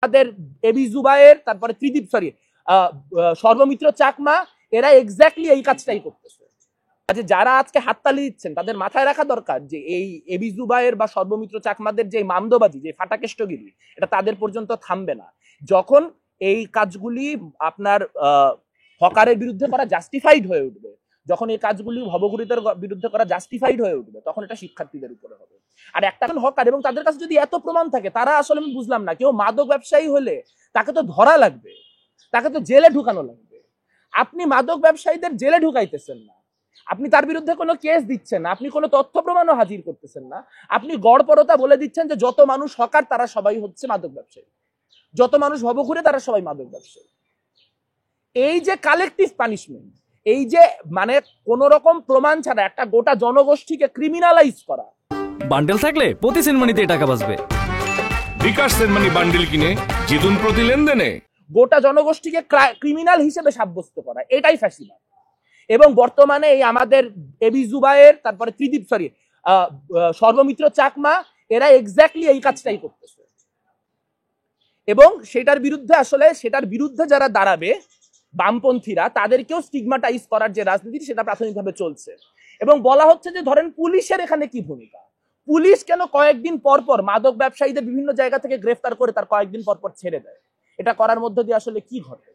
আমাদের এবি জুবায়ের, তারপরে ত্রিদীপ, সর্বমিত্র চাকমা, এরা এক্স্যাক্টলি এই কাজটাই করতেছে। আচ্ছা, যারা আজকে হাততালি দিচ্ছেন তাদের মাথায় রাখা দরকার যে এই এবি জুবায়ের বা সর্বমিত্র চাকমাদের যে মামদোবাজি, যে ফাটাকেষ্টগিরি, এটা তাদের পর্যন্ত থামবে না। যখন এই কাজগুলি আপনার হকারের বিরুদ্ধে করা জাস্টিফাইড হয়ে উঠবে, যখন এই কাজগুলি ভবঘুরিদের বিরুদ্ধে করা জাস্টিফাইড হয়ে উঠবে, তখন এটা শিক্ষার্থীদের উপরে হবে। আর একটা হকার এবং তাদের কাছে যদি এত প্রমাণ থাকে, তারা আসলে, আমি বুঝলাম না, কেউ মাদক ব্যবসায়ী হলে তাকে তো ধরা লাগবে, তাকে তো জেলে ঢুকানো লাগবে। আপনি মাদক ব্যবসায়ীদের জেলে ঢুকাইতেছেন না, আপনি তার বিরুদ্ধে কোনো কেস দিচ্ছেন না, আপনি কোনো তথ্য প্রমাণও হাজির করতেছেন না, আপনি গড়পরতা বলে দিচ্ছেন যে যত মানুষ হকার তারা সবাই হচ্ছে মাদক ব্যবসায়ী, যত মানুষ ভবঘুরে তারা সবাই মাদক ব্যবসায়ী। এই যে কালেকটিভ পানিশমেন্ট, এই যে মানে কোন রকম প্রমাণ ছাড়া একটা গোটা জনগোষ্ঠীকে ক্রিমিনালাইজ করা। বান্ডেল থাকলে প্রতি সেনমানিতে টাকা বাঁচবে। বিকাশ সেনমানি বান্ডেল কিনে জিতুন প্রতি লেনদেনে। গোটা জনগোষ্ঠীকে ক্রিমিনাল হিসেবে সাব্যস্ত করা, এটাই ফ্যাসিবাদ। এবং বর্তমানে এই আমাদের এবি জুবায়ের, তারপরে ত্রিদীপ, সর্বমিত্র চাকমা, এরা এক্স্যাক্টলি এই কাজটাই করতেছে। এবং সেটার বিরুদ্ধে যারা দাঁড়াবে, বামপন্থীরা, তাদেরকেও স্টিগমাটাইজ করার যে রাজনীতি, সেটা প্রাথমিকভাবে চলছে। এবং বলা হচ্ছে যে ধরেন পুলিশের এখানে কি ভূমিকা, পুলিশ কেন কয়েকদিন পর পর মাদক ব্যবসায়ীদের বিভিন্ন জায়গা থেকে গ্রেফতার করে তার কয়েকদিন পর পর ছেড়ে দেয়? এটা করার মধ্যে দিয়ে আসলে কি ঘটে?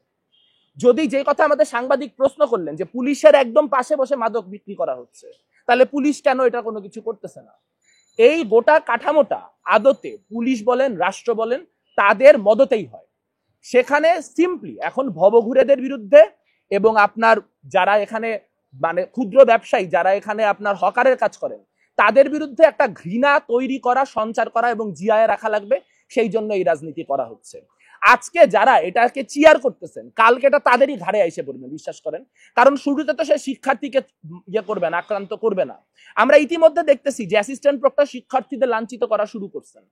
যদি যে কথা আমাদের সাংবাদিক প্রশ্ন করলেন যে পুলিশের একদম পাশে বসে মাদক বিক্রি করা হচ্ছে, তাহলে পুলিশ কেন এটা কোনো কিছু করতেছে না? এই গোটা কাঠামোটা আদতে পুলিশ বলেন, রাষ্ট্র বলেন, তাদের মদতেই হয়। সেখানে সিম্পলি এখন ভবঘুরেদের বিরুদ্ধে এবং আপনার যারা এখানে মানে ক্ষুদ্র ব্যবসায়ী, যারা এখানে আপনার হকারের কাজ করেন, তাদের বিরুদ্ধে একটা ঘৃণা তৈরি করা, সঞ্চার করা এবং জিয়ায় রাখা লাগবে। সেই জন্য এই রাজনীতি করা হচ্ছে। আজকে যারা এটাকে চিয়ার করতেছেন, কালকে এটা তাদেরই ঘাড়ে এসে পড়বে, বিশ্বাস করেন। কারণ শুরুতে তো সে শিক্ষার্থীকে করবে না, আক্রান্ত করবে না। আমরা ইতিমধ্যে দেখতেছি যে অ্যাসিস্ট্যান্ট প্রক্টর শিক্ষার্থীদের লাঞ্ছিত করা শুরু করছেন।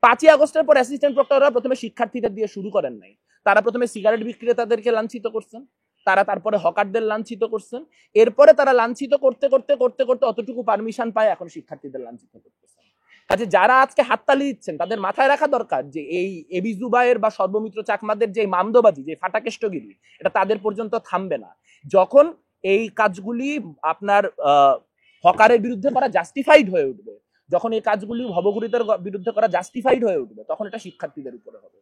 5ই আগস্টের পর অ্যাসিস্ট্যান্ট প্রক্টররা প্রথমে শিক্ষার্থীদের দিয়ে শুরু করেন নাই, তারা প্রথমে সিগারেট বিক্রেতাদেরকে লাঞ্ছিত করছেন, তারা তারপরে হকারদের লাঞ্ছিত করছেন, এরপরে তারা লাঞ্ছিত করতে করতে করতে করতে অতটুকু পারমিশন পায়, এখন শিক্ষার্থীদের লাঞ্ছিত করতেছেন। কাজে যারা আজকে হাততালি দিচ্ছেন তাদের মাথায় রাখা দরকার যে এই এবি জুবায়ের বা সর্বমিত্র চাকমাদের যে মামদোবাজি, যে ফাটাকেষ্টগিরি, এটা তাদের পর্যন্ত থামবে না। যখন এই কাজগুলি আপনার হকারের বিরুদ্ধে করা জাস্টিফাইড হয়ে উঠবে, যখন এই কাজগুলি ভবঘুরিদের বিরুদ্ধে করা জাস্টিফাইড হয়ে উঠবে, তখন এটা শিক্ষার্থীদের উপরে হবে।